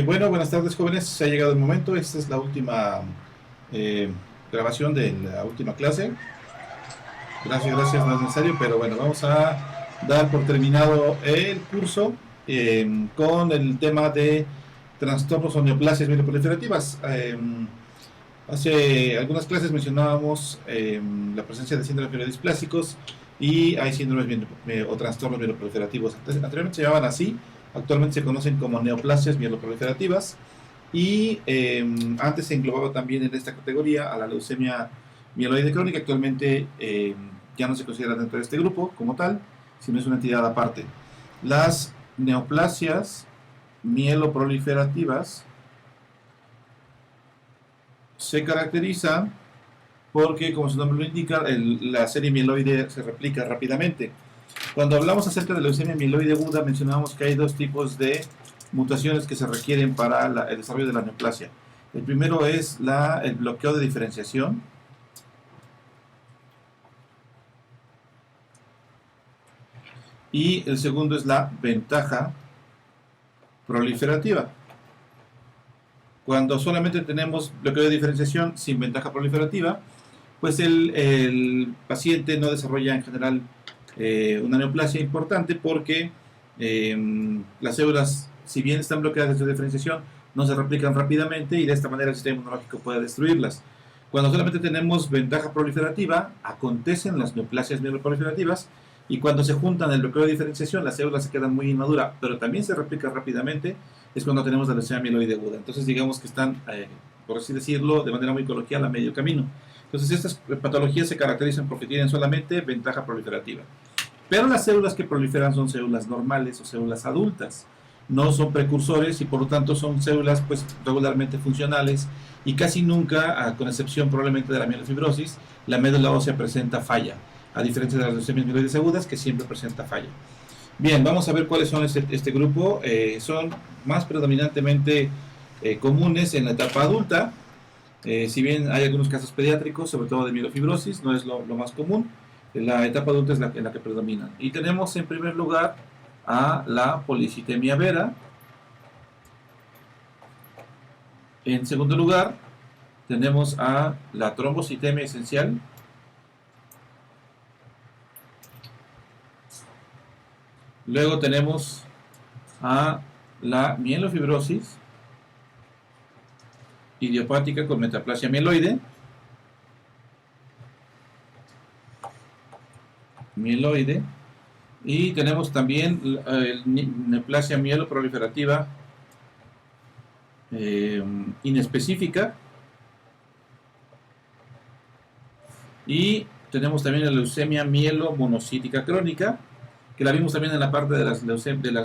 Bueno, buenas tardes jóvenes, se ha llegado el momento, esta es la última eh, grabación de la última clase. Gracias, no es necesario, pero bueno, vamos a dar por terminado el curso con el tema de trastornos o neoplasias mieloproliferativas. Hace algunas clases mencionábamos la presencia de síndromes mielodisplásicos y hay síndromes o trastornos mieloproliferativos. Anteriormente se llamaban así, actualmente se conocen como neoplasias mieloproliferativas y antes se englobaba también en esta categoría a la leucemia mieloide crónica. Actualmente ya no se considera dentro de este grupo como tal, sino es una entidad aparte. Las neoplasias mieloproliferativas se caracterizan porque, como su nombre lo indica, la serie mieloide se replica rápidamente. Cuando hablamos acerca de la leucemia mieloide aguda, mencionábamos que hay dos tipos de mutaciones que se requieren para el desarrollo de la neoplasia. El primero es el bloqueo de diferenciación. Y el segundo es la ventaja proliferativa. Cuando solamente tenemos bloqueo de diferenciación sin ventaja proliferativa, pues el paciente no desarrolla en general una neoplasia importante porque las células, si bien están bloqueadas de diferenciación, no se replican rápidamente y de esta manera el sistema inmunológico puede destruirlas. Cuando solamente tenemos ventaja proliferativa, acontecen las neoplasias mieloproliferativas, y cuando se juntan el bloqueo de diferenciación, las células se quedan muy inmaduras, pero también se replican rápidamente, es cuando tenemos la leucemia mieloide aguda. Entonces digamos que están, por así decirlo, de manera muy coloquial, a medio camino. Entonces estas patologías se caracterizan porque tienen solamente ventaja proliferativa. Pero las células que proliferan son células normales o células adultas. No son precursores y por lo tanto son células pues regularmente funcionales y casi nunca, con excepción probablemente de la mielofibrosis, la médula ósea presenta falla, a diferencia de las leucemias mieloides agudas que siempre presenta falla. Bien, vamos a ver cuáles son este grupo. Son más predominantemente comunes en la etapa adulta. Si bien hay algunos casos pediátricos, sobre todo de mielofibrosis, no es lo más común. La etapa adulta es en la que predomina. Y tenemos en primer lugar a la policitemia vera. En segundo lugar tenemos a la trombocitemia esencial. Luego tenemos a la mielofibrosis idiopática con metaplasia mieloide. Y tenemos también neoplasia mieloproliferativa inespecífica. Y tenemos también la leucemia mielomonocítica crónica, que la vimos también en la parte de las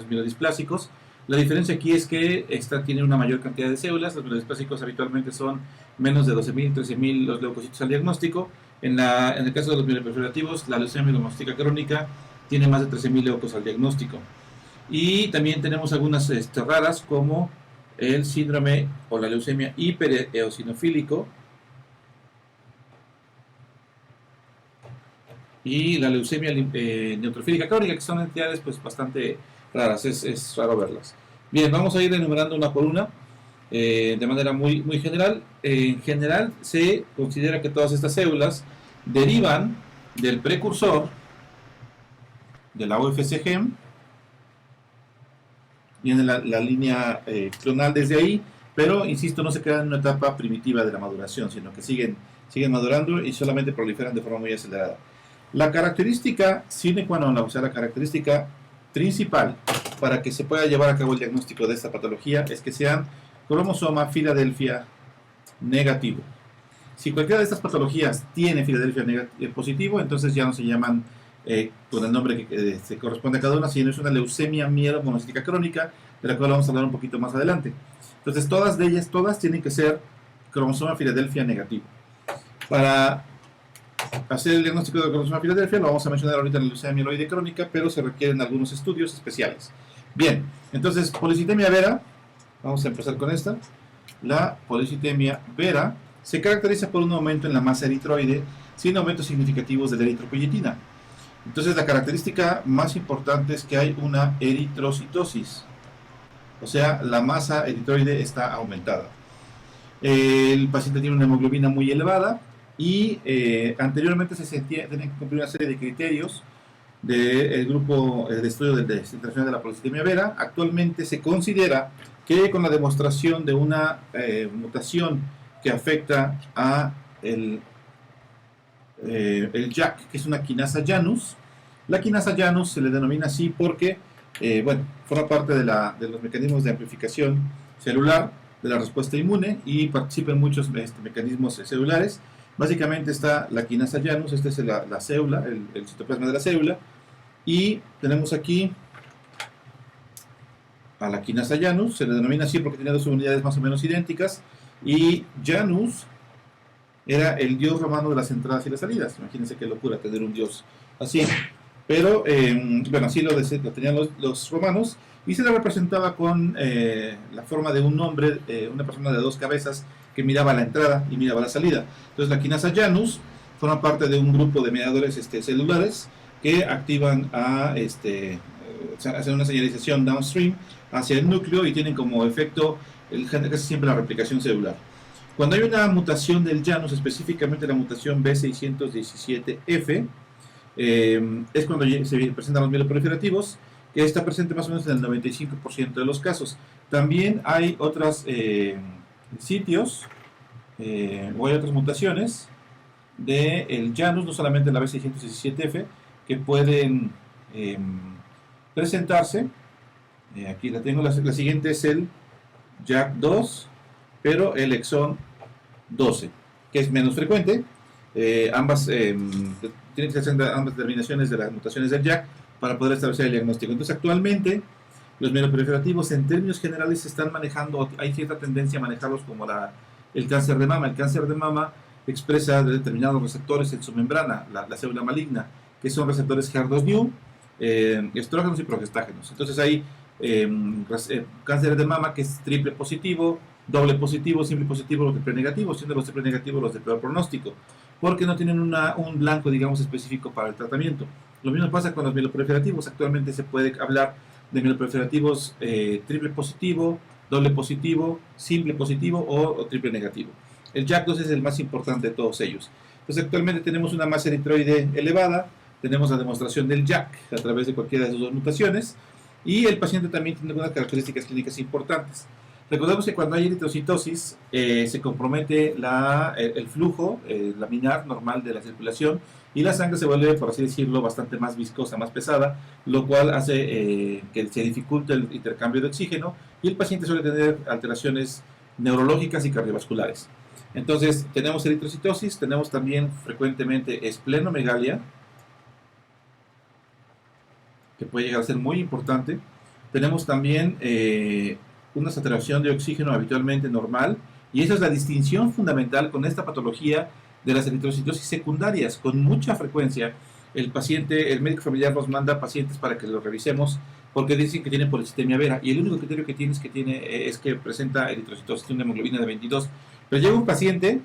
mielodisplásicos. La diferencia aquí es que esta tiene una mayor cantidad de células. Los mielodisplásicos habitualmente son menos de 12.000, 13.000 los leucocitos al diagnóstico. En el caso de los mieloproliferativos, la leucemia mielomonocítica crónica tiene más de 13.000 leucos al diagnóstico. Y también tenemos algunas raras, como el síndrome o la leucemia hipereosinofílico y la leucemia neutrofílica crónica, que son entidades pues bastante raras, es raro verlas. Bien, vamos a ir enumerando una por una de manera muy general. En general se considera que todas estas células derivan del precursor de la OFC-GEM, viene la línea clonal desde ahí, pero insisto, no se quedan en una etapa primitiva de la maduración, sino que siguen madurando y solamente proliferan de forma muy acelerada. La característica sine qua non, o sea, la característica principal para que se pueda llevar a cabo el diagnóstico de esta patología es que sean cromosoma Filadelfia negativo. Si cualquiera de estas patologías tiene Filadelfia positivo, entonces ya no se llaman con el nombre que se corresponde a cada una, sino es una leucemia mielomonocítica crónica, de la cual vamos a hablar un poquito más adelante. Entonces todas tienen que ser cromosoma Filadelfia negativo. Para hacer el diagnóstico de cromosoma Filadelfia lo vamos a mencionar ahorita en la leucemia mieloide crónica, pero se requieren algunos estudios especiales. Bien, entonces policitemia vera, vamos a empezar con esta. La policitemia vera se caracteriza por un aumento en la masa eritroide sin aumentos significativos de la eritropoyetina. Entonces la característica más importante es que hay una eritrocitosis. o sea, la masa eritroide está aumentada. El paciente tiene una hemoglobina muy elevada y anteriormente tenía que cumplir una serie de criterios del grupo de estudio de internacional de la policitemia vera. Actualmente se considera que con la demostración de una mutación que afecta a el JAK, que es una quinasa Janus. La quinasa Janus se le denomina así porque, bueno, forma parte de los mecanismos de amplificación celular de la respuesta inmune y participa en muchos mecanismos celulares. Básicamente está la quinasa Janus, esta es la célula, el citoplasma de la célula, y tenemos aquí a la quinasa Janus, se le denomina así porque tiene dos unidades más o menos idénticas, y Janus era el dios romano de las entradas y las salidas. Imagínense qué locura tener un dios así. Pero, bueno, así lo tenían los romanos, y se le representaba con la forma de un hombre, una persona de dos cabezas que miraba la entrada y miraba la salida. Entonces la quinasa Janus forma parte de un grupo de mediadores celulares que activan hacen una señalización downstream hacia el núcleo y tienen como efecto casi siempre la replicación celular. Cuando hay una mutación del Janus, específicamente la mutación B617F, es cuando se presentan los mieloproliferativos, que está presente más o menos en el 95% de los casos. También hay otros sitios o hay otras mutaciones del Janus, no solamente la B617F, que pueden presentarse. Aquí la tengo, la siguiente es el JAK2, pero el exón 12, que es menos frecuente. Ambas tienen que hacer ambas determinaciones de las mutaciones del JAK para poder establecer el diagnóstico. Entonces, actualmente, los mieloproliferativos en términos generales se están manejando, hay cierta tendencia a manejarlos como el cáncer de mama. El cáncer de mama expresa determinados receptores en su membrana, la célula maligna, que son receptores HER2/neu, estrógenos y progestágenos. Entonces hay cáncer de mama que es triple positivo, doble positivo, simple positivo, los triple negativos, siendo los triple negativos los de peor pronóstico, porque no tienen un blanco, digamos, específico para el tratamiento. Lo mismo pasa con los mieloproliferativos. Actualmente se puede hablar de mieloproliferativos triple positivo, doble positivo, simple positivo o triple negativo. El JAK2 es el más importante de todos ellos. Entonces actualmente tenemos una masa eritroide elevada, tenemos la demostración del JAK a través de cualquiera de sus dos mutaciones, y el paciente también tiene algunas características clínicas importantes. Recordemos que cuando hay eritrocitosis se compromete el flujo laminar normal de la circulación y la sangre se vuelve, por así decirlo, bastante más viscosa, más pesada, lo cual hace que se dificulte el intercambio de oxígeno y el paciente suele tener alteraciones neurológicas y cardiovasculares. Entonces tenemos eritrocitosis, tenemos también frecuentemente esplenomegalia, que puede llegar a ser muy importante. Tenemos también una saturación de oxígeno habitualmente normal, y esa es la distinción fundamental con esta patología de las eritrocitosis secundarias. Con mucha frecuencia el médico familiar nos manda pacientes para que los revisemos porque dicen que tiene policitemia vera, y el único criterio que tiene es que presenta eritrocitosis, tiene una hemoglobina de 22. Pero llega un paciente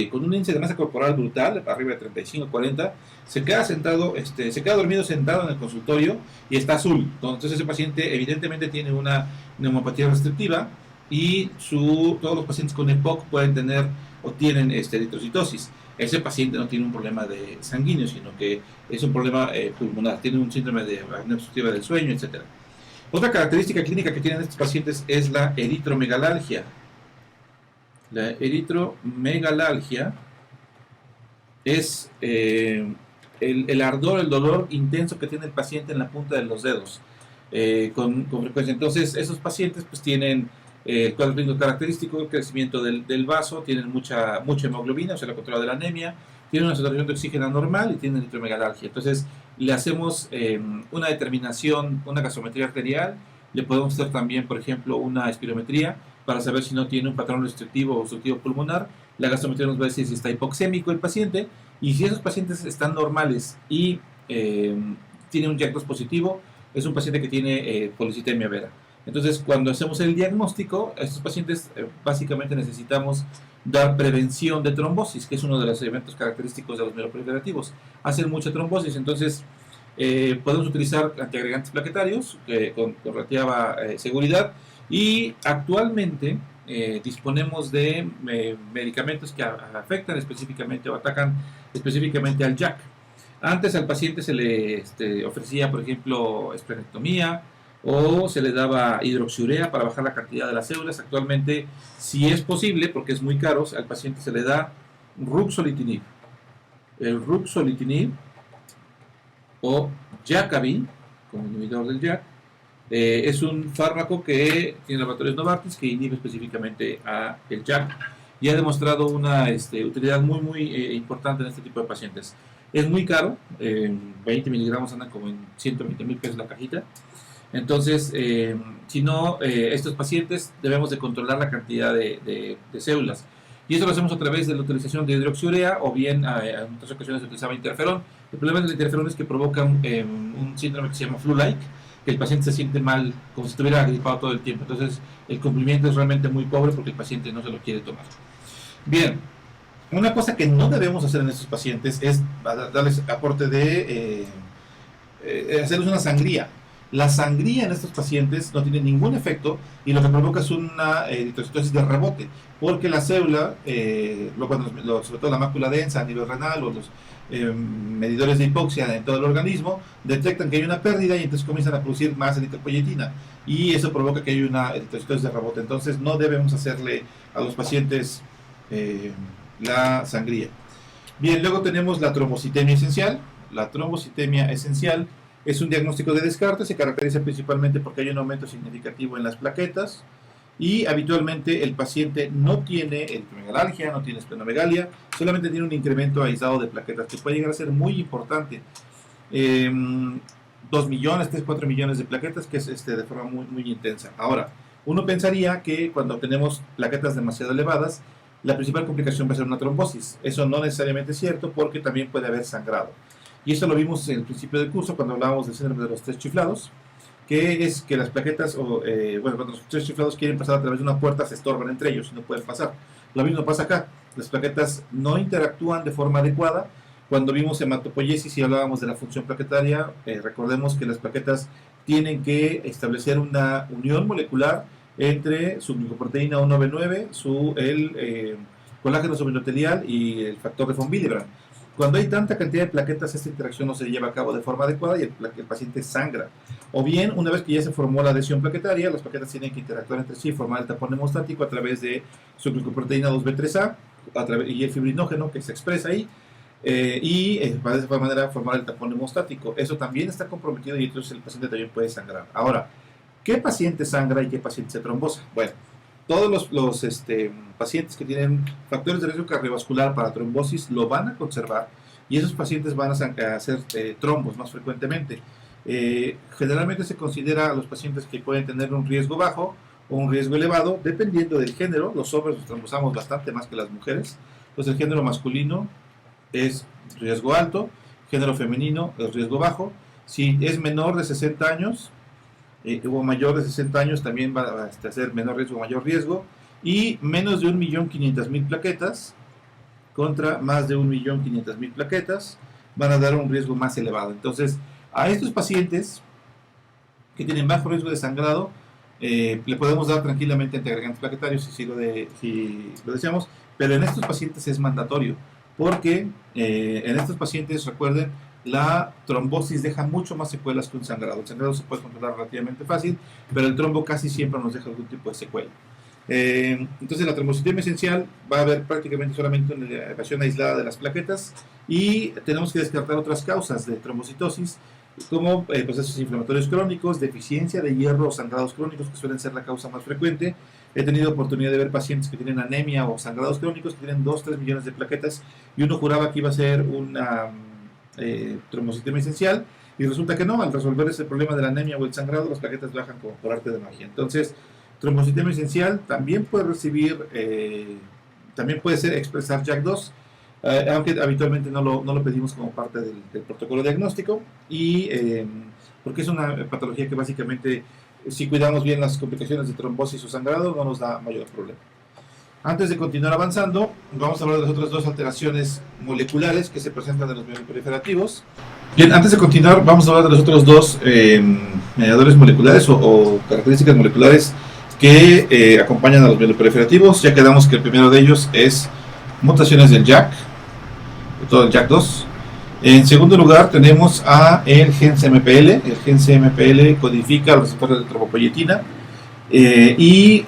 con un índice de masa corporal brutal, arriba de 35-40, se queda dormido sentado en el consultorio y está azul. Entonces ese paciente evidentemente tiene una neumopatía restrictiva, y todos los pacientes con EPOC pueden tener o tienen eritrocitosis. Ese paciente no tiene un problema de sanguíneo, sino que es un problema pulmonar, tiene un síndrome de apnea obstructiva del sueño, etc. Otra característica clínica que tienen estos pacientes es la eritromegalalgia. La eritromegalalgia es el ardor, el dolor intenso que tiene el paciente en la punta de los dedos con frecuencia. Entonces esos pacientes pues tienen el cuadro clínico característico, el crecimiento del vaso, tienen mucha hemoglobina, o sea, la controla de la anemia, tienen una saturación de oxígeno normal y tienen eritromegalalgia. Entonces le hacemos una determinación, una gasometría arterial, le podemos hacer también, por ejemplo, una espirometría para saber si no tiene un patrón restrictivo o obstructivo pulmonar. La gasometría nos va a decir si está hipoxémico el paciente, y si esos pacientes están normales y tienen un JAK2 positivo, es un paciente que tiene policitemia vera. Entonces, cuando hacemos el diagnóstico, a estos pacientes básicamente necesitamos dar prevención de trombosis, que es uno de los eventos característicos de los mieloproliferativos. Hacen mucha trombosis, entonces podemos utilizar antiagregantes plaquetarios con relativa seguridad, Y actualmente disponemos de medicamentos que afectan específicamente o atacan específicamente al JAK. Antes al paciente se le ofrecía, por ejemplo, esplenectomía o se le daba hidroxiurea para bajar la cantidad de las células. Actualmente, si es posible, porque es muy caro, al paciente se le da ruxolitinib. El ruxolitinib o Jakavi, como inhibidor del JAK, es un fármaco que tiene laboratorios Novartis que inhibe específicamente a el JAK y ha demostrado una utilidad muy importante en este tipo de pacientes. Es muy caro, 20 miligramos andan como en 120,000 pesos la cajita. Entonces, si no, estos pacientes debemos de controlar la cantidad de células. Y eso lo hacemos a través de la utilización de hidroxiurea o bien en otras ocasiones se utilizaba interferón. El problema del interferón es que provoca un síndrome que se llama flu-like, que el paciente se siente mal, como si estuviera gripado todo el tiempo. Entonces, el cumplimiento es realmente muy pobre porque el paciente no se lo quiere tomar. Bien, una cosa que no debemos hacer en estos pacientes es darles aporte de hacerles una sangría. La sangría en estos pacientes no tiene ningún efecto y lo que provoca es una eritrocitosis de rebote, porque la célula, sobre todo la mácula densa a nivel renal o los medidores de hipoxia en todo el organismo, detectan que hay una pérdida y entonces comienzan a producir más eritropoyetina y eso provoca que haya una eritrocitosis de rebote. Entonces no debemos hacerle a los pacientes la sangría. Bien, luego tenemos la trombocitemia esencial. La trombocitemia esencial es un diagnóstico de descarte, se caracteriza principalmente porque hay un aumento significativo en las plaquetas y habitualmente el paciente no tiene eritromegalalgia, no tiene esplenomegalia, solamente tiene un incremento aislado de plaquetas que puede llegar a ser muy importante. 2 millones, 3, 4 millones de plaquetas, que es de forma muy intensa. Ahora, uno pensaría que cuando tenemos plaquetas demasiado elevadas, la principal complicación va a ser una trombosis. Eso no necesariamente es cierto porque también puede haber sangrado. Y eso lo vimos en el principio del curso cuando hablábamos del síndrome de los tres chiflados, que es que las plaquetas, cuando los tres chiflados quieren pasar a través de una puerta, se estorban entre ellos y no pueden pasar. Lo mismo pasa acá. Las plaquetas no interactúan de forma adecuada. Cuando vimos hematopoiesis y hablábamos de la función plaquetaria, recordemos que las plaquetas tienen que establecer una unión molecular entre su glicoproteína 1B9, el colágeno subendotelial y el factor de von Willebrand. Cuando hay tanta cantidad de plaquetas, esta interacción no se lleva a cabo de forma adecuada y el paciente sangra. O bien, una vez que ya se formó la adhesión plaquetaria, las plaquetas tienen que interactuar entre sí y formar el tapón hemostático a través de su glicoproteína 2B3A y el fibrinógeno que se expresa ahí. Para de esa manera formar el tapón hemostático. Eso también está comprometido y entonces el paciente también puede sangrar. Ahora, ¿qué paciente sangra y qué paciente se trombosa? Bueno, todos los pacientes que tienen factores de riesgo cardiovascular para trombosis lo van a conservar y esos pacientes van a hacer trombos más frecuentemente. Generalmente se considera a los pacientes que pueden tener un riesgo bajo o un riesgo elevado, dependiendo del género. Los hombres nos trombosamos bastante más que las mujeres. Entonces el género masculino es riesgo alto, género femenino es riesgo bajo. Si es menor de 60 años o mayor de 60 años también va a ser menor riesgo o mayor riesgo, y menos de 1.500.000 plaquetas contra más de 1.500.000 plaquetas van a dar un riesgo más elevado. Entonces, a estos pacientes que tienen bajo riesgo de sangrado, le podemos dar tranquilamente antiagregantes plaquetarios si lo deseamos, pero en estos pacientes es mandatorio, porque en estos pacientes, recuerden, la trombosis deja mucho más secuelas que un sangrado. El sangrado se puede controlar relativamente fácil, pero el trombo casi siempre nos deja algún tipo de secuela. Entonces la trombocitemia esencial va a haber prácticamente solamente una elevación aislada de las plaquetas y tenemos que descartar otras causas de trombocitosis como procesos inflamatorios crónicos, deficiencia de hierro o sangrados crónicos, que suelen ser la causa más frecuente. He tenido oportunidad de ver pacientes que tienen anemia o sangrados crónicos que tienen 2-3 millones de plaquetas y uno juraba que iba a ser una trombocitemia esencial y resulta que no. Al resolver ese problema de la anemia o el sangrado, las plaquetas bajan como por arte de magia. Entonces, trombocitemia esencial también puede también puede ser expresar JAK2, aunque habitualmente no lo pedimos como parte del protocolo diagnóstico, y porque es una patología que básicamente, si cuidamos bien las complicaciones de trombosis o sangrado, no nos da mayor problema. Antes de continuar avanzando, vamos a hablar de las otras dos alteraciones moleculares que se presentan en los mieloproliferativos. Bien, antes de continuar, vamos a hablar de los otros dos mediadores moleculares o características moleculares que acompañan a los mieloproliferativos. Ya quedamos que el primero de ellos es mutaciones del JAK, todo el JAK2. En segundo lugar tenemos a el gen CMPL. El gen CMPL codifica los receptores de tropopoyetina y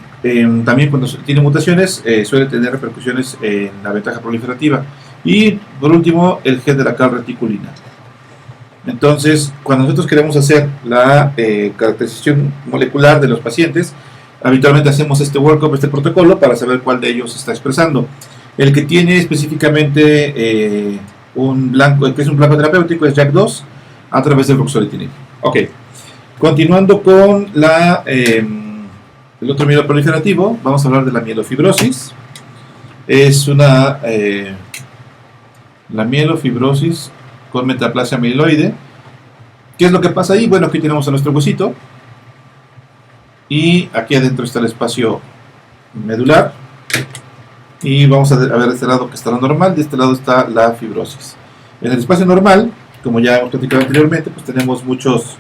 también cuando tiene mutaciones suele tener repercusiones en la ventaja proliferativa. Y por último, el gen de la calreticulina. Entonces, cuando nosotros queremos hacer la caracterización molecular de los pacientes, habitualmente hacemos este workup, este protocolo, para saber cuál de ellos se está expresando. El que tiene específicamente un blanco, que es un blanco terapéutico, es JAK2 a través del ruxolitinib. Ok, continuando con el otro mieloproliferativo, vamos a hablar de la mielofibrosis. Es la mielofibrosis con metaplasia amiloide. ¿Qué es lo que pasa ahí? Bueno, aquí tenemos a nuestro huesito y aquí adentro está el espacio medular y vamos a ver de este lado que está lo normal, de este lado está la fibrosis. En el espacio normal, como ya hemos platicado anteriormente, pues tenemos muchos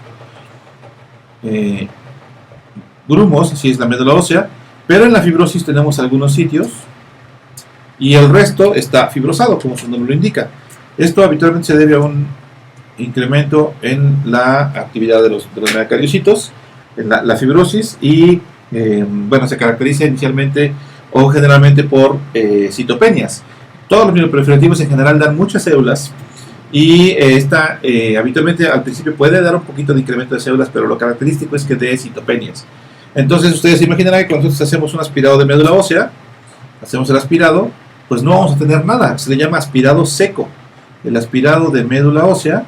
grumos, así es la médula ósea, pero en la fibrosis tenemos algunos sitios y el resto está fibrosado, como su nombre lo indica. Esto habitualmente se debe a un incremento en la actividad de los megacariocitos, en la fibrosis, y bueno, se caracteriza inicialmente o generalmente por citopenias. Todos los mieloproliferativos en general dan muchas células y habitualmente al principio puede dar un poquito de incremento de células, pero lo característico es que dé citopenias. Entonces ustedes se imaginarán que cuando nosotros hacemos un aspirado de médula ósea, hacemos el aspirado, pues no vamos a tener nada, se le llama aspirado seco. El aspirado de médula ósea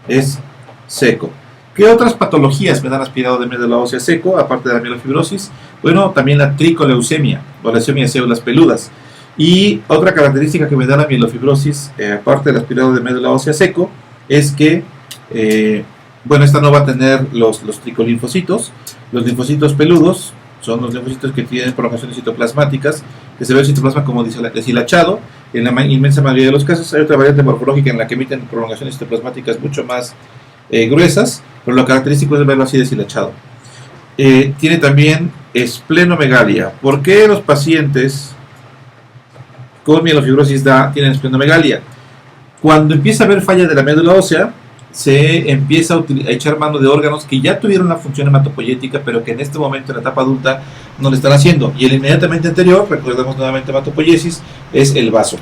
es seco. ¿Qué otras patologías me dan aspirado de médula ósea seco, aparte de la mielofibrosis? Bueno, también la tricoleucemia, o leucemia de células peludas. Y otra característica que me da la mielofibrosis, aparte del aspirado de médula ósea seco, es que, bueno, esta no va a tener los tricolinfocitos. Los linfocitos peludos son los linfocitos que tienen prolongaciones citoplasmáticas, que se ve el citoplasma como deshilachado. En la inmensa mayoría de los casos hay otra variante morfológica en la que emiten prolongaciones citoplasmáticas mucho más gruesas, pero lo característico es verlo así deshilachado. Tiene también esplenomegalia. ¿Por qué los pacientes con mielofibrosis tienen esplenomegalia? Cuando empieza a haber falla de la médula ósea, se empieza a echar mano de órganos que ya tuvieron una función hematopoyética, pero que en este momento, en la etapa adulta, no le están haciendo. Y el inmediatamente anterior, recordemos nuevamente hematopoiesis, es el vaso.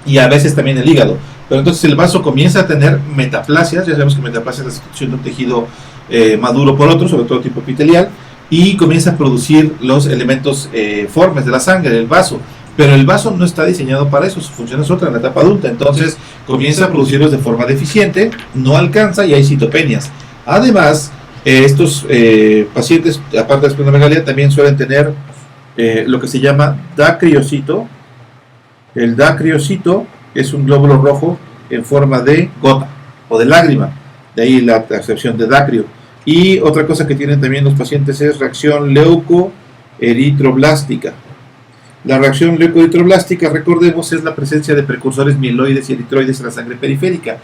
Y a veces también el hígado. Pero entonces el vaso comienza a tener metaplasias. Ya sabemos que metaplasia es la sustitución de un tejido maduro por otro, sobre todo tipo epitelial, y comienza a producir los elementos formes de la sangre, del vaso. Pero el vaso no está diseñado para eso, su función es otra en la etapa adulta. Entonces comienza a producirlos de forma deficiente, no alcanza y hay citopenias. Además, estos pacientes, aparte de esplenomegalia, también suelen tener lo que se llama dacriocito. El dacriocito es un glóbulo rojo en forma de gota o de lágrima, de ahí la acepción de dacrio. Y otra cosa que tienen también los pacientes es reacción leucoeritroblástica. La reacción leucoeritroblástica, recordemos, es la presencia de precursores mieloides y eritroides en la sangre periférica,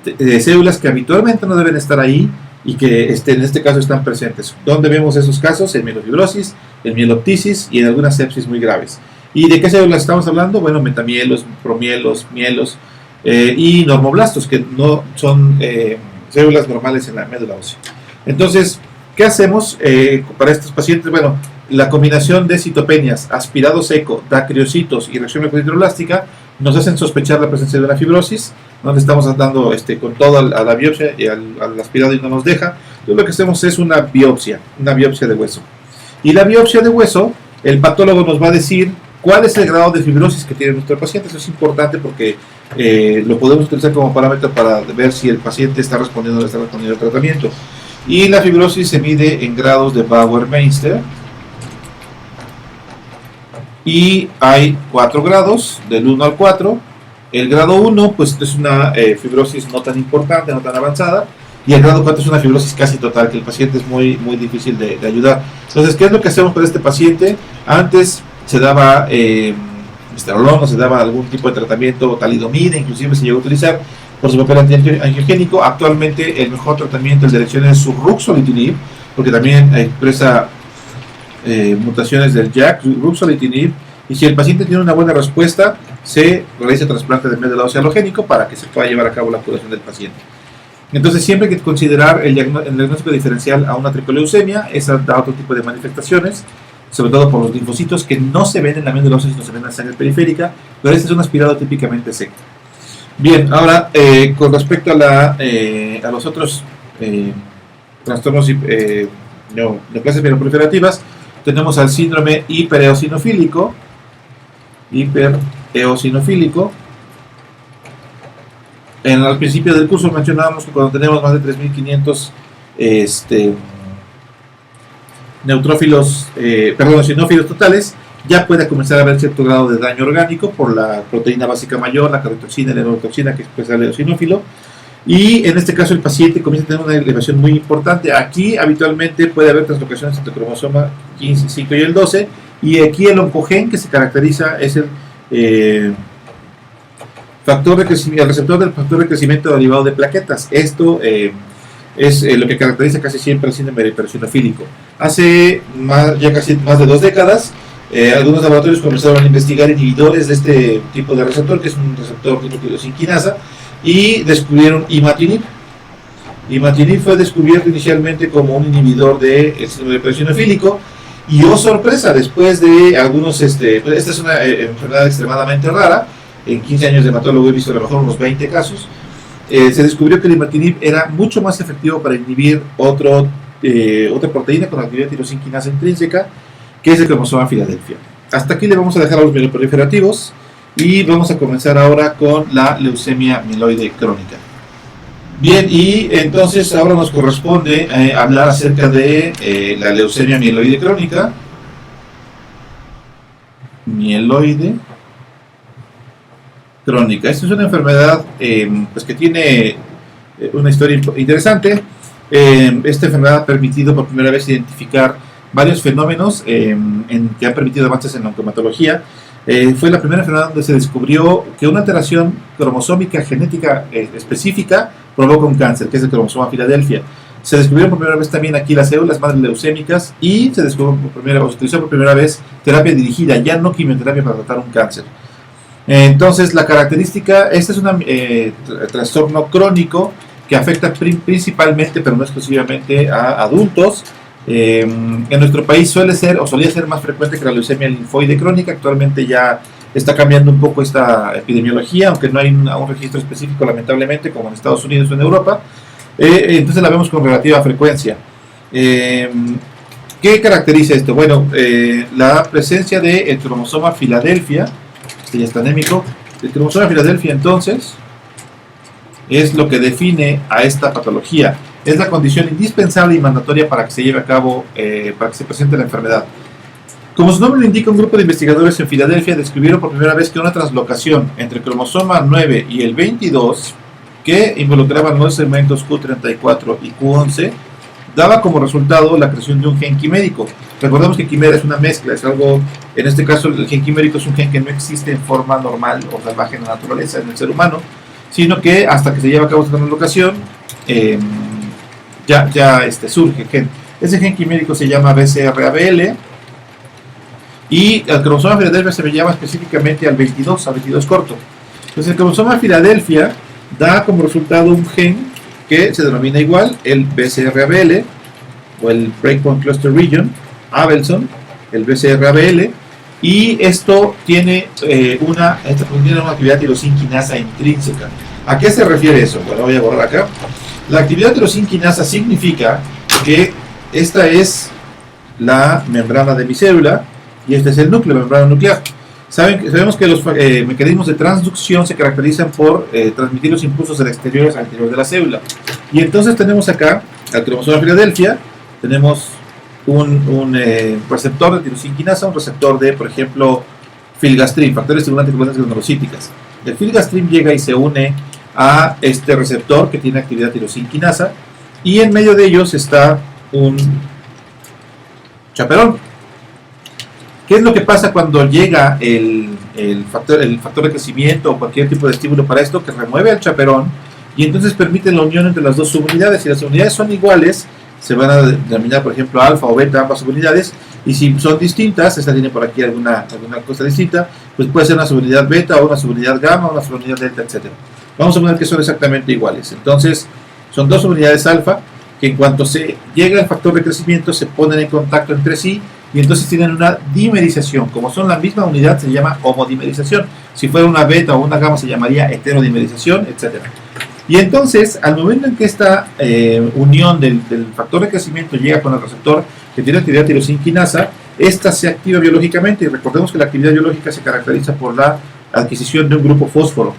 de células que habitualmente no deben estar ahí y que en este caso están presentes. ¿Dónde vemos esos casos? En mielofibrosis, en mieloptisis y en algunas sepsis muy graves. ¿Y de qué células estamos hablando? Bueno, metamielos, promielos, mielos y normoblastos, que no son células normales en la médula ósea. Entonces, ¿qué hacemos para estos pacientes? Bueno, la combinación de citopenias, aspirado seco, dacriocitos y reacción leucoeritroblástica nos hacen sospechar la presencia de una fibrosis. No le estamos dando con todo a la biopsia y al aspirado y no nos deja. Entonces lo que hacemos es una biopsia de hueso. Y la biopsia de hueso, el patólogo nos va a decir cuál es el grado de fibrosis que tiene nuestro paciente. Eso es importante porque lo podemos utilizar como parámetro para ver si el paciente está respondiendo o no está respondiendo al tratamiento. Y la fibrosis se mide en grados de Bauer-Meinster. Y hay 4 grados, del 1 al 4. El grado 1, pues es una fibrosis no tan importante, no tan avanzada. Y el grado 4 es una fibrosis casi total, que el paciente es muy, muy difícil de ayudar. Entonces, ¿qué es lo que hacemos para este paciente? Antes se daba esterolón o se daba algún tipo de tratamiento, talidomida, inclusive se llegó a utilizar por su papel antiangiogénico. Actualmente el mejor tratamiento en dirección es su ruxolitinib, porque también expresa mutaciones del JAK, ruxolitinib, y si el paciente tiene una buena respuesta, se realiza trasplante de médula ósea halogénico para que se pueda llevar a cabo la curación del paciente. Entonces siempre hay que considerar el diagnóstico diferencial a una tricoleucemia. Esa da otro tipo de manifestaciones, sobre todo por los linfocitos que no se ven en la médula ósea, sino se ven en la sangre periférica, pero este es un aspirado típicamente seco. Bien, ahora con respecto a los otros trastornos neoplasias mieloproliferativas, tenemos al síndrome hipereosinofílico. Al principio del curso mencionábamos que cuando tenemos más de 3.500 eosinófilos totales, ya puede comenzar a haber cierto grado de daño orgánico por la proteína básica mayor, la cardiotoxina y la neurotoxina que expresa el eosinófilo. Y en este caso el paciente comienza a tener una elevación muy importante. Aquí habitualmente puede haber translocaciones entre el cromosoma 15, 5 y el 12. Y aquí el oncogen que se caracteriza es el el receptor del factor de crecimiento derivado de plaquetas. Esto es lo que caracteriza casi siempre el síndrome hipereosinofílico. Hace ya casi más de 2 décadas, algunos laboratorios comenzaron a investigar inhibidores de este tipo de receptor, que es un receptor de nucleosinquinasa, y descubrieron imatinib. Imatinib fue descubierto inicialmente como un inhibidor del síndrome hipereosinofílico, y oh sorpresa, después de algunos, esta es una enfermedad extremadamente rara. En 15 años de hematólogo he visto a lo mejor unos 20 casos. Se descubrió que el imatinib era mucho más efectivo para inhibir otra proteína con actividad tirosinquinasa intrínseca, que es el cromosoma Filadelfia. Hasta aquí le vamos a dejar a los mieloproliferativos y vamos a comenzar ahora con la leucemia mieloide crónica. Bien, y entonces ahora nos corresponde hablar acerca de la leucemia mieloide crónica. Mieloide crónica. Esta es una enfermedad pues que tiene una historia interesante. Esta enfermedad ha permitido por primera vez identificar varios fenómenos que han permitido avances en la oncohematología. Fue la primera enfermedad donde se descubrió que una alteración cromosómica genética específica provoca un cáncer, que es el cromosoma Filadelfia. Se descubrieron por primera vez también aquí las células madre leucémicas y se utilizó por primera vez terapia dirigida, ya no quimioterapia para tratar un cáncer. Entonces la característica, este es un trastorno crónico que afecta principalmente, pero no exclusivamente, a adultos. En nuestro país solía ser más frecuente que la leucemia linfoide crónica. Actualmente ya está cambiando un poco esta epidemiología, aunque no hay un registro específico lamentablemente como en Estados Unidos o en Europa. Entonces la vemos con relativa frecuencia. ¿Qué caracteriza esto? Bueno, la presencia del cromosoma Filadelfia. Este ya está anémico. El cromosoma Filadelfia entonces es lo que define a esta patología. Es la condición indispensable y mandatoria para que se lleve a cabo, para que se presente la enfermedad. Como su nombre lo indica, un grupo de investigadores en Filadelfia descubrieron por primera vez que una translocación entre el cromosoma 9 y el 22, que involucraban los segmentos Q34 y Q11, daba como resultado la creación de un gen quimérico. Recordemos que quimera es una mezcla, es algo, en este caso el gen quimérico es un gen que no existe en forma normal o salvaje en la naturaleza, en el ser humano, sino que hasta que se lleva a cabo esta translocación, surge el gen. Ese gen quimérico se llama BCR-ABL y el cromosoma Filadelfia se le llama específicamente al 22 corto. Entonces el cromosoma Filadelfia da como resultado un gen que se denomina igual, el BCR-ABL o el Breakpoint Cluster Region, Abelson, el BCR-ABL, y esto tiene una actividad tirosinquinasa intrínseca. ¿A qué se refiere eso? Bueno, voy a borrar acá. La actividad tirosinquinasa significa que esta es la membrana de mi célula y este es el núcleo, la membrana nuclear. Sabemos que los mecanismos de transducción se caracterizan por transmitir los impulsos del exterior al interior de la célula. Y entonces tenemos acá al cromosoma Filadelfia, tenemos un receptor de tirosinquinasa, un receptor de, por ejemplo, filgastrin, factores estimulantes de glandulas granulocíticas. El filgastrin llega y se une a este receptor que tiene actividad tirosinquinasa y en medio de ellos está un chaperón. ¿Qué es lo que pasa cuando llega el factor de crecimiento o cualquier tipo de estímulo para esto? Que remueve al chaperón y entonces permite la unión entre las dos subunidades. Si las unidades son iguales, se van a denominar, por ejemplo, alfa o beta, ambas subunidades, y si son distintas, esta tiene por aquí alguna cosa distinta, pues puede ser una subunidad beta o una subunidad gamma o una subunidad delta, etc. Vamos a poner que son exactamente iguales. Entonces, son dos subunidades alfa que en cuanto se llega al factor de crecimiento se ponen en contacto entre sí y entonces tienen una dimerización. Como son la misma unidad, se llama homodimerización. Si fuera una beta o una gamma, se llamaría heterodimerización, etc. Y entonces, al momento en que esta unión del factor de crecimiento llega con el receptor que tiene actividad tirosinquinasa, esta se activa biológicamente, y recordemos que la actividad biológica se caracteriza por la adquisición de un grupo fósforo.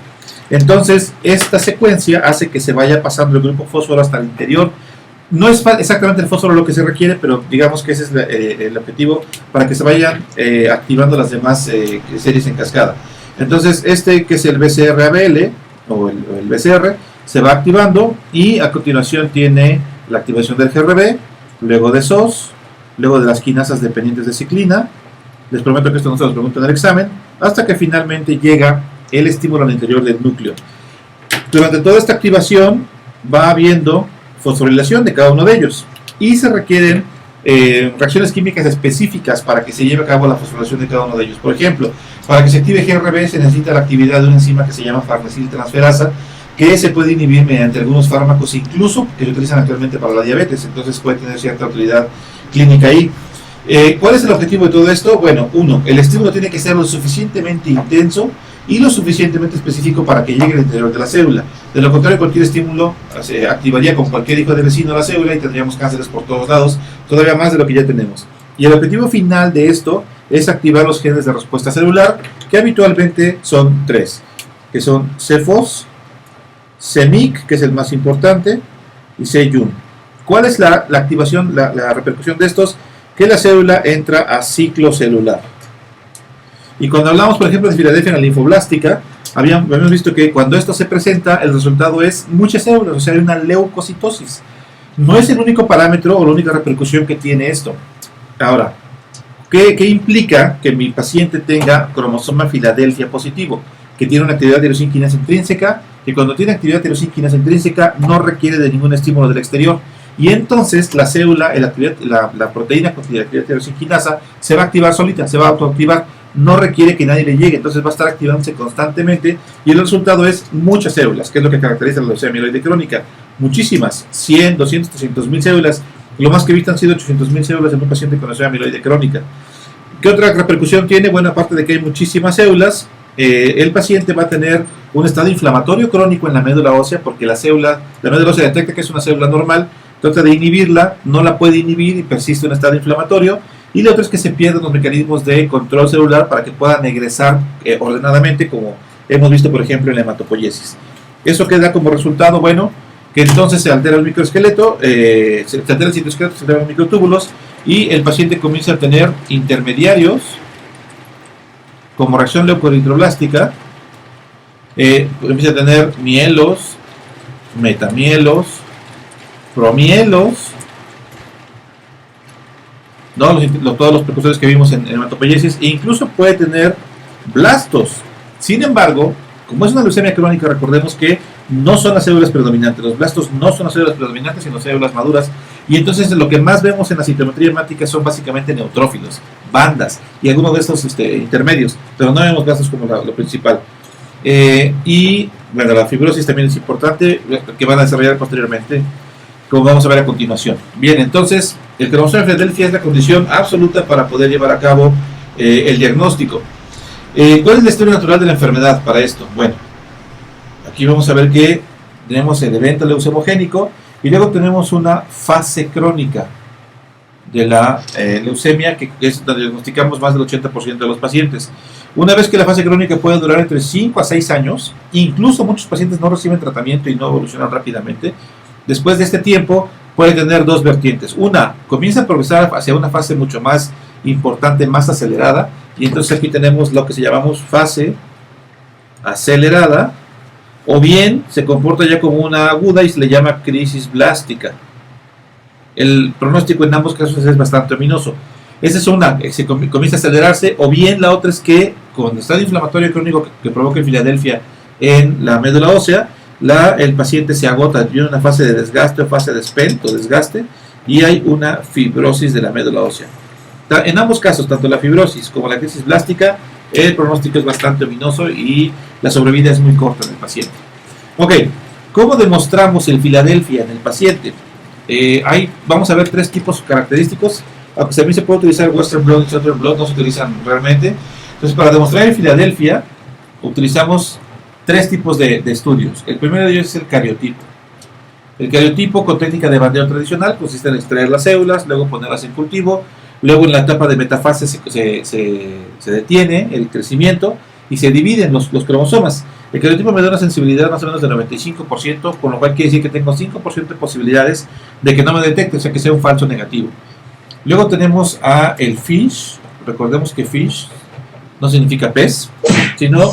Entonces, esta secuencia hace que se vaya pasando el grupo fósforo hasta el interior. No es exactamente el fósforo lo que se requiere, pero digamos que ese es el objetivo para que se vayan activando las demás series en cascada. Entonces, este que es el BCR-ABL, o el BCR, se va activando y a continuación tiene la activación del GRB, luego de SOS, luego de las quinasas dependientes de ciclina. Les prometo que esto no se los pregunto en el examen, hasta que finalmente llega el estímulo al interior del núcleo. Durante toda esta activación va habiendo fosforilación de cada uno de ellos y se requieren reacciones químicas específicas para que se lleve a cabo la fosforilación de cada uno de ellos. Por ejemplo, para que se active GRB se necesita la actividad de una enzima que se llama farnesiltransferasa, que se puede inhibir mediante algunos fármacos, incluso que se utilizan actualmente para la diabetes, entonces puede tener cierta utilidad clínica ahí. ¿Cuál es el objetivo de todo esto? Bueno, uno, el estímulo tiene que ser lo suficientemente intenso y lo suficientemente específico para que llegue al interior de la célula. De lo contrario, cualquier estímulo se activaría con cualquier hijo de vecino a la célula y tendríamos cánceres por todos lados, todavía más de lo que ya tenemos. Y el objetivo final de esto es activar los genes de respuesta celular, que habitualmente son tres, que son CFOS, CMYC, que es el más importante, y CYUN. ¿Cuál es la activación, la repercusión de estos? Que la célula entra a ciclo celular. Y cuando hablamos, por ejemplo, de Filadelfia en la linfoblástica, habíamos visto que cuando esto se presenta, el resultado es muchas células, o sea, hay una leucocitosis. No es el único parámetro o la única repercusión que tiene esto. Ahora, ¿qué implica que mi paciente tenga cromosoma Filadelfia positivo? Que tiene una actividad tirosinquinasa intrínseca, que cuando tiene actividad tirosinquinasa intrínseca no requiere de ningún estímulo del exterior. Y entonces la célula, la proteína con actividad tirosinquinasa se va a activar solita, se va a autoactivar, no requiere que nadie le llegue, entonces va a estar activándose constantemente y el resultado es muchas células, que es lo que caracteriza la leucemia amiloide crónica. Muchísimas, 100, 200, 300 mil células, lo más que he visto han sido 800 mil células en un paciente con leucemia amiloide crónica. ¿Qué otra repercusión tiene? Bueno, aparte de que hay muchísimas células, el paciente va a tener un estado inflamatorio crónico en la médula ósea, porque la médula ósea detecta que es una célula normal, trata de inhibirla, no la puede inhibir y persiste un estado inflamatorio. Y lo otro es que se pierden los mecanismos de control celular para que puedan egresar ordenadamente, como hemos visto, por ejemplo, en la hematopoiesis. Eso queda como resultado, bueno, que entonces se altera el microesqueleto, se altera el citoesqueleto, se alteran los microtúbulos y el paciente comienza a tener intermediarios como reacción leucoeritroblástica, empieza a tener mielos, metamielos, promielos, ¿no? Todos los precursores que vimos en hematopoiesis, e incluso puede tener blastos. Sin embargo, como es una leucemia crónica, recordemos que no son las células predominantes. Los blastos no son las células predominantes, sino células maduras. Y entonces lo que más vemos en la citometría hemática son básicamente neutrófilos, bandas y algunos de estos intermedios, pero no vemos blastos como lo principal. Y bueno, la fibrosis también es importante, que van a desarrollar posteriormente, como vamos a ver a continuación. Bien, entonces el cromosoma Filadelfia es la condición absoluta para poder llevar a cabo el diagnóstico. ¿Cuál es la historia natural de la enfermedad para esto? Bueno, aquí vamos a ver que tenemos el evento leucemogénico y luego tenemos una fase crónica de la leucemia, que es donde diagnosticamos más del 80% de los pacientes. Una vez que la fase crónica puede durar entre 5 a 6 años, incluso muchos pacientes no reciben tratamiento y no evolucionan rápidamente. Después de este tiempo puede tener dos vertientes. Una, comienza a progresar hacia una fase mucho más importante, más acelerada, y entonces aquí tenemos lo que se llamamos fase acelerada, o bien se comporta ya como una aguda y se le llama crisis blástica. El pronóstico en ambos casos es bastante ominoso. Esa es una, que se comienza a acelerarse, o bien la otra es que con estado inflamatorio crónico que provoca en Filadelfia en la médula ósea, el paciente se agota, tiene una fase de desgaste o fase de spent o desgaste, y hay una fibrosis de la médula ósea. En ambos casos, tanto la fibrosis como la crisis blástica, el pronóstico es bastante ominoso y la sobrevida es muy corta en el paciente. Ok, ¿cómo demostramos el Filadelfia en el paciente? Vamos a ver tres tipos característicos. Aunque también se puede utilizar Western Blot y Southern Blot, no se utilizan realmente. Entonces, para demostrar el Filadelfia, utilizamos tres tipos de estudios. El primero de ellos es el cariotipo. El cariotipo, con técnica de bandeo tradicional, consiste en extraer las células, luego ponerlas en cultivo, luego en la etapa de metafase se detiene el crecimiento y se dividen los cromosomas. El cariotipo me da una sensibilidad más o menos del 95%, con lo cual quiere decir que tengo 5% de posibilidades de que no me detecte, o sea que sea un falso negativo. Luego tenemos a el FISH. Recordemos que FISH no significa pez, sino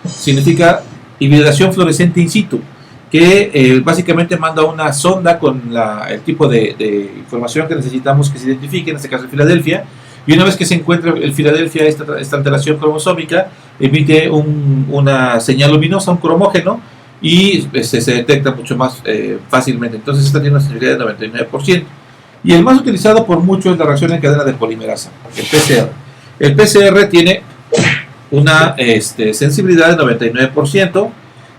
significa hibridación fluorescente in situ, que básicamente manda una sonda con el tipo de información que necesitamos que se identifique, en este caso el Filadelfia, y una vez que se encuentra el Filadelfia, esta alteración cromosómica emite una señal luminosa, un cromógeno, y se detecta mucho más fácilmente. Entonces esta tiene una sensibilidad del 99%. Y el más utilizado por mucho es la reacción en cadena de polimerasa, el PCR. El PCR tiene una sensibilidad del 99%,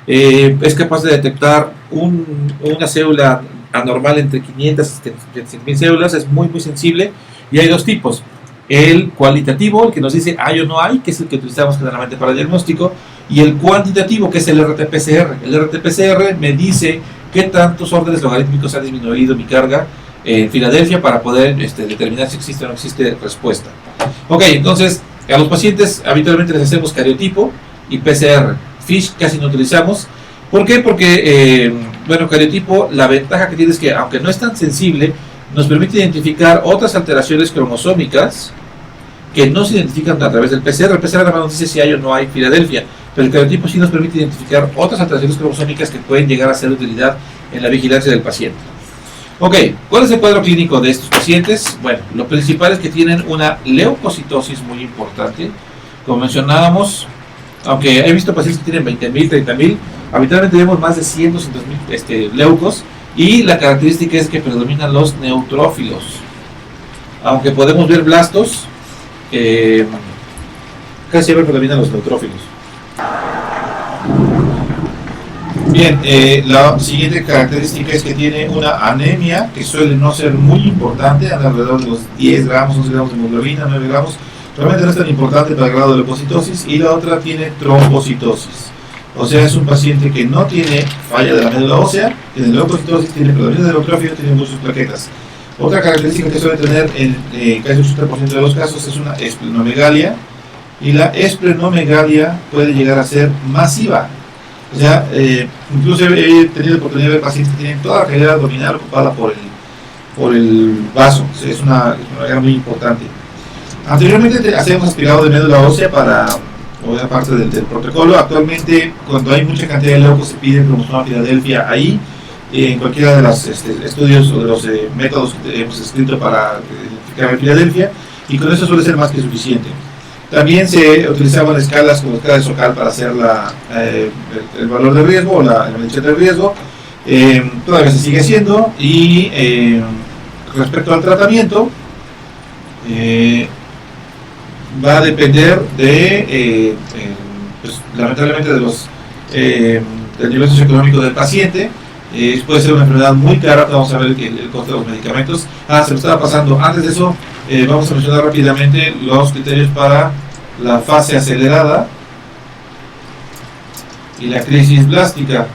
es capaz de detectar una célula anormal entre 500 y 100.000 células, es muy sensible, y hay dos tipos. El cualitativo, el que nos dice hay o no hay, que es el que utilizamos generalmente para el diagnóstico, y el cuantitativo, que es el RT-PCR. El RT-PCR me dice qué tantos órdenes logarítmicos ha disminuido mi carga en Filadelfia para poder determinar si existe o no existe respuesta. Ok, entonces a los pacientes habitualmente les hacemos cariotipo y PCR. FISH casi no utilizamos. ¿Por qué? Porque, cariotipo, la ventaja que tiene es que, aunque no es tan sensible, nos permite identificar otras alteraciones cromosómicas que no se identifican a través del PCR. El PCR nada más nos dice si hay o no hay Filadelfia, pero el cariotipo sí nos permite identificar otras alteraciones cromosómicas que pueden llegar a ser de utilidad en la vigilancia del paciente. Ok, ¿cuál es el cuadro clínico de estos pacientes? Bueno, lo principal es que tienen una leucocitosis muy importante. Como mencionábamos, aunque he visto pacientes que tienen 20.000, 30.000, habitualmente vemos más de 100, 200.000 leucos, y la característica es que predominan los neutrófilos. Aunque podemos ver blastos, casi siempre predominan los neutrófilos. Bien, la siguiente característica es que tiene una anemia que suele no ser muy importante, alrededor de los 10 gramos, 11 gramos de hemoglobina, 9 gramos. Realmente no es tan importante para el grado de leucocitosis. Y la otra tiene trombocitosis. O sea, es un paciente que no tiene falla de la médula ósea, tiene leucocitosis, tiene predominio de neutrófilos, tiene muchas plaquetas. Otra característica que suele tener en casi un 80% de los casos es una esplenomegalia. Y la esplenomegalia puede llegar a ser masiva. O sea, incluso he tenido la oportunidad de ver pacientes que tienen toda la cavidad abdominal ocupada por el vaso. O sea, es una megalia muy importante. Anteriormente hacíamos aspirado de médula ósea para parte del protocolo. Actualmente, cuando hay mucha cantidad de leucos, se pide el cromosoma Filadelfia ahí, en cualquiera de los estudios o de los métodos que hemos escrito para identificar el Filadelfia, y con eso suele ser más que suficiente. También se utilizaban escalas como escala de Sokal para hacer el valor de riesgo o la medición del riesgo. Todavía se sigue haciendo, y respecto al tratamiento, va a depender de, lamentablemente, del nivel socioeconómico del paciente. Puede ser una enfermedad muy cara. Vamos a ver el costo de los medicamentos. Se me estaba pasando. Antes de eso, vamos a mencionar rápidamente los criterios para la fase acelerada y la crisis blástica.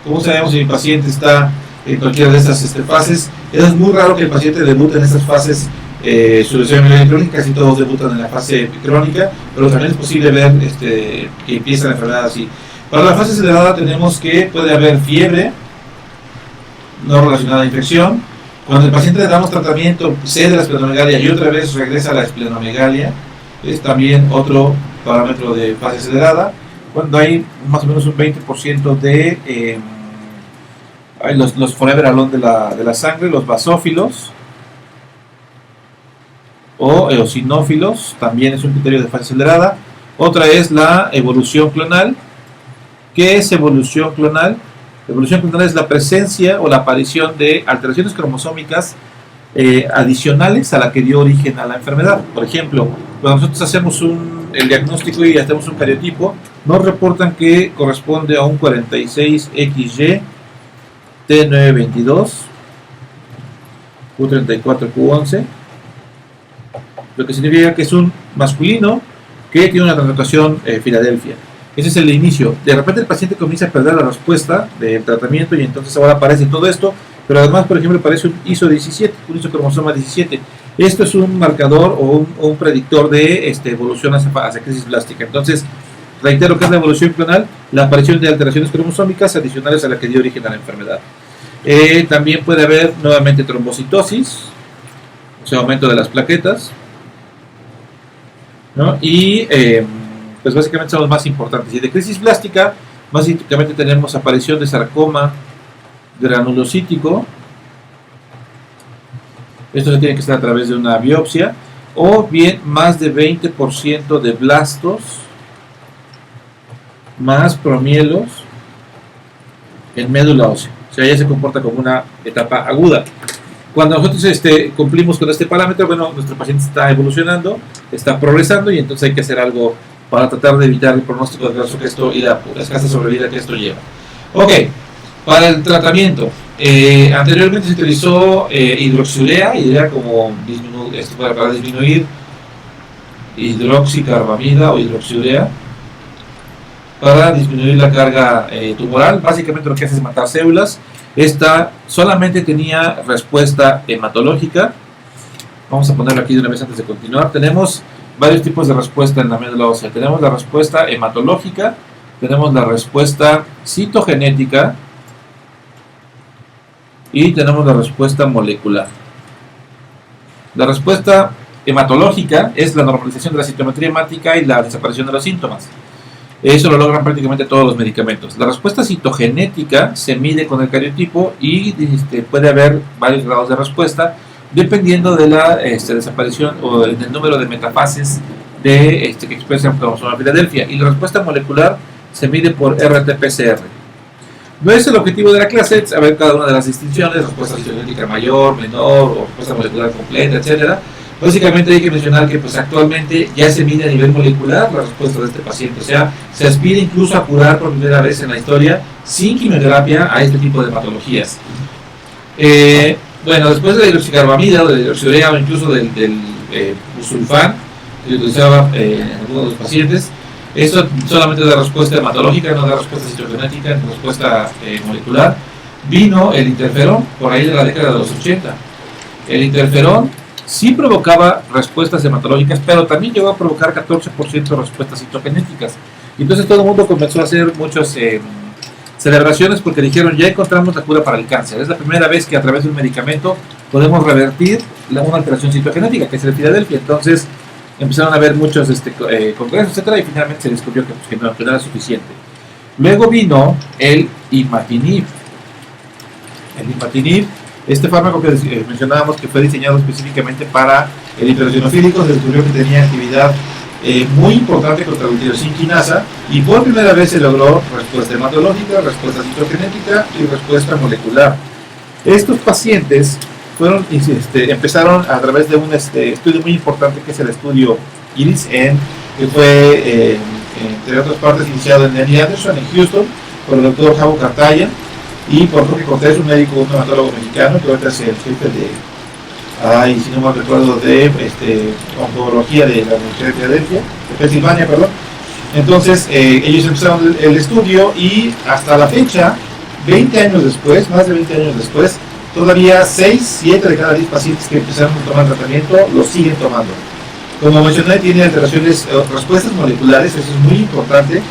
¿Cómo sabemos si el paciente está en cualquiera de estas fases? Es muy raro que el paciente debute en estas fases. Su lesión crónica, casi todos debutan en la fase crónica, pero también es posible ver que empieza la enfermedad así. Para la fase acelerada tenemos que puede haber fiebre no relacionada a infección. Cuando el paciente le damos tratamiento, cede la esplenomegalia y otra vez regresa a la esplenomegalia. Es también otro parámetro de fase acelerada. Cuando hay más o menos un 20% de los forever alone de la sangre, los basófilos o eosinófilos, también es un criterio de fase acelerada. Otra es la evolución clonal. ¿Qué es evolución clonal? Evolución clonal es la presencia o la aparición de alteraciones cromosómicas adicionales a la que dio origen a la enfermedad. Por ejemplo, cuando nosotros hacemos el diagnóstico y hacemos un cariotipo, nos reportan que corresponde a un 46XY T922 Q34Q11, lo que significa que es un masculino que tiene una translocación Filadelfia. Ese es el inicio. De repente el paciente comienza a perder la respuesta del tratamiento y entonces ahora aparece todo esto, pero además, por ejemplo, aparece un ISO17, un isocromosoma 17. Esto es un marcador o un predictor de evolución hacia crisis blástica. Entonces, reitero que es la evolución clonal, la aparición de alteraciones cromosómicas adicionales a la que dio origen a la enfermedad. También puede haber nuevamente trombocitosis, o sea, aumento de las plaquetas, ¿no? Y pues básicamente son los más importantes. Y de crisis blástica, básicamente tenemos aparición de sarcoma granulocítico. Esto se tiene que estar a través de una biopsia, o bien más de 20% de blastos más promielos en médula ósea. O sea, ya se comporta como una etapa aguda. Cuando nosotros cumplimos con este parámetro, bueno, nuestro paciente está evolucionando, está progresando y entonces hay que hacer algo para tratar de evitar el pronóstico adverso que esto y la escasa sobrevida que esto lleva. Ok, para el tratamiento, anteriormente se utilizó hidroxiurea y era como para disminuir hidroxicarbamida o hidroxiurea para disminuir la carga tumoral. Básicamente lo que hace es matar células. Esta solamente tenía respuesta hematológica. Vamos a ponerlo aquí de una vez antes de continuar. Tenemos varios tipos de respuesta en la médula ósea. Tenemos la respuesta hematológica, tenemos la respuesta citogenética y tenemos la respuesta molecular. La respuesta hematológica es la normalización de la citometría hemática y la desaparición de los síntomas. Eso lo logran prácticamente todos los medicamentos. La respuesta citogenética se mide con el cariotipo y puede haber varios grados de respuesta dependiendo de la desaparición o del número de metafases que expresa el cromosoma Filadelfia. Y la respuesta molecular se mide por RT-PCR. No es el objetivo de la clase, es saber cada una de las distinciones, respuesta citogenética mayor, menor, o respuesta molecular completa, etcétera. Básicamente hay que mencionar que pues actualmente ya se mide a nivel molecular la respuesta de este paciente, o sea, se aspira incluso a curar por primera vez en la historia sin quimioterapia a este tipo de patologías. Bueno, después de la hidroxicarbamida o de la hidroxiurea o incluso del busulfán que se utilizaba en algunos de los pacientes, esto solamente da respuesta hematológica, no da respuesta citogenética, ni respuesta molecular. Vino el interferón por ahí de la década de los 80. El interferón sí provocaba respuestas hematológicas, pero también llegó a provocar 14% de respuestas citogenéticas. Y entonces todo el mundo comenzó a hacer muchas celebraciones porque dijeron, ya encontramos la cura para el cáncer. Es la primera vez que a través de un medicamento podemos revertir una alteración citogenética, que es el Filadelfia. Entonces empezaron a haber muchos congresos, etcétera, y finalmente se descubrió que no era suficiente. Luego vino el imatinib. El imatinib, este fármaco que mencionábamos que fue diseñado específicamente para el hipereosinofílico, se descubrió que tenía actividad muy importante contra la tirosinquinasa y por primera vez se logró respuesta hematológica, respuesta citogenética y respuesta molecular. Estos pacientes empezaron a través de un estudio muy importante que es el estudio IRIS-N, que fue, entre otras partes, iniciado en Andy Anderson, en Houston, por el doctor Javo Cartaya y por Jorge Cortés, un médico, un hematólogo mexicano, que ahorita es el jefe si no me recuerdo, de oncología de la Universidad de Filadelfia, de Pensilvania, perdón. Entonces, ellos empezaron el estudio y hasta la fecha, 20 años después, más de 20 años después, todavía 6, 7 de cada 10 pacientes que empezaron a tomar tratamiento lo siguen tomando. Como mencioné, tiene alteraciones, respuestas moleculares, eso es muy importante,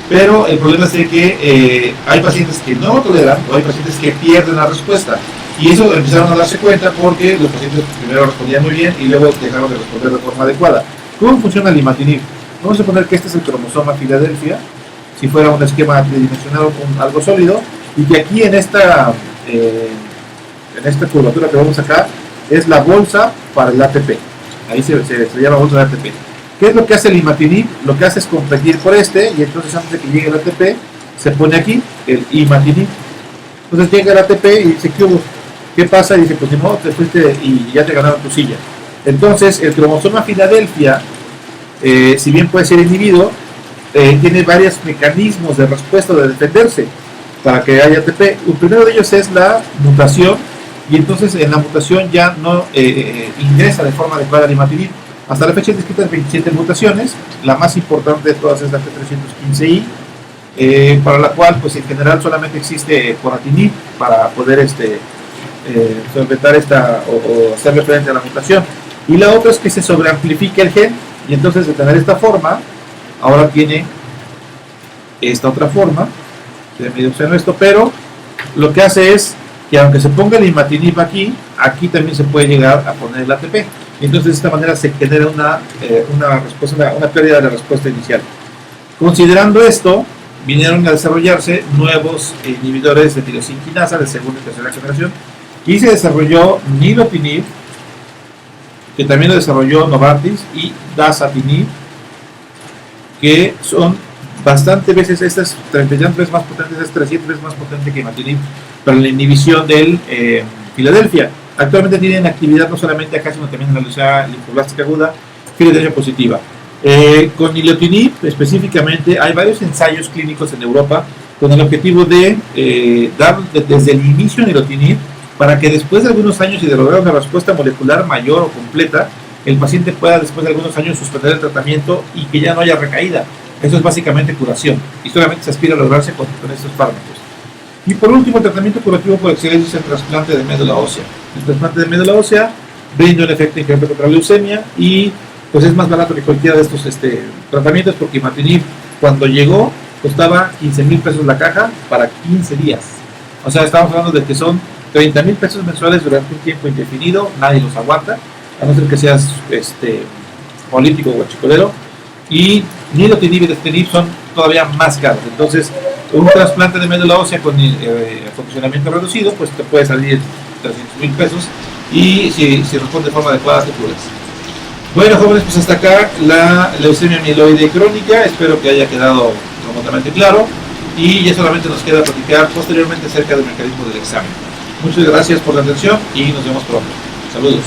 pero el problema es de que hay pacientes que no lo toleran o hay pacientes que pierden la respuesta. Y eso empezaron a darse cuenta porque los pacientes primero respondían muy bien y luego dejaron de responder de forma adecuada. ¿Cómo funciona el imatinib? Vamos a suponer que este es el cromosoma Filadelfia, si fuera un esquema tridimensional con algo sólido, y que aquí en esta curvatura que vemos acá es la bolsa para el ATP. Ahí se llama bolsa de ATP. ¿Qué es lo que hace el imatinib? Lo que hace es competir por y entonces antes de que llegue el ATP se pone aquí el imatinib. Entonces llega el ATP y dice, ¿qué pasa? Y dice, pues ni modo, te fuiste y ya te ganaron tu silla. Entonces el cromosoma Filadelfia, si bien puede ser inhibido, tiene varios mecanismos de respuesta de defenderse para que haya ATP. El primero de ellos es la mutación, y entonces en la mutación ya no ingresa de forma adecuada el imatinib. Hasta la fecha descritas 27 mutaciones, la más importante de todas es la G315I, para la cual pues en general solamente existe ponatinib para poder solventar o hacerle frente a la mutación. Y la otra es que se sobreamplifica el gen, y entonces de tener esta forma, ahora tiene esta otra forma, pero lo que hace es que aunque se ponga el imatinib aquí también se puede llegar a poner el ATP. Y entonces de esta manera se genera una pérdida de la respuesta inicial. Considerando esto, vinieron a desarrollarse nuevos inhibidores de tirosinquinasa de segunda y tercera generación, y se desarrolló nilotinib, que también lo desarrolló Novartis, y dasatinib, que son bastante veces, estas 33 veces más potentes, es 300 veces más potente que imatinib para la inhibición del Filadelfia. Actualmente tienen actividad no solamente acá, sino también en la leucemia linfoblástica aguda, Filadelfia positiva. Con nilotinib específicamente hay varios ensayos clínicos en Europa con el objetivo de dar desde el inicio nilotinib para que después de algunos años y de lograr una respuesta molecular mayor o completa, el paciente pueda después de algunos años suspender el tratamiento y que ya no haya recaída. Eso es básicamente curación y solamente se aspira a lograrse con estos fármacos. Y por último, el tratamiento curativo por excelencia es el trasplante de médula ósea. El trasplante de médula ósea brinda un efecto increíble contra la leucemia y pues es más barato que cualquiera de estos tratamientos, porque imatinib cuando llegó costaba 15,000 pesos la caja para 15 días. O sea, estamos hablando de que son 30,000 pesos mensuales durante un tiempo indefinido, nadie los aguanta, a no ser que seas político o chicolero. Y nilotinib y dasatinib son todavía más caros. Entonces, un trasplante de médula ósea con funcionamiento reducido, pues te puede salir 300,000 pesos y si responde de forma adecuada te curas. Bueno, jóvenes, pues hasta acá la leucemia mieloide crónica. Espero que haya quedado remotamente claro y ya solamente nos queda platicar posteriormente acerca del mecanismo del examen. Muchas gracias por la atención y nos vemos pronto. Saludos.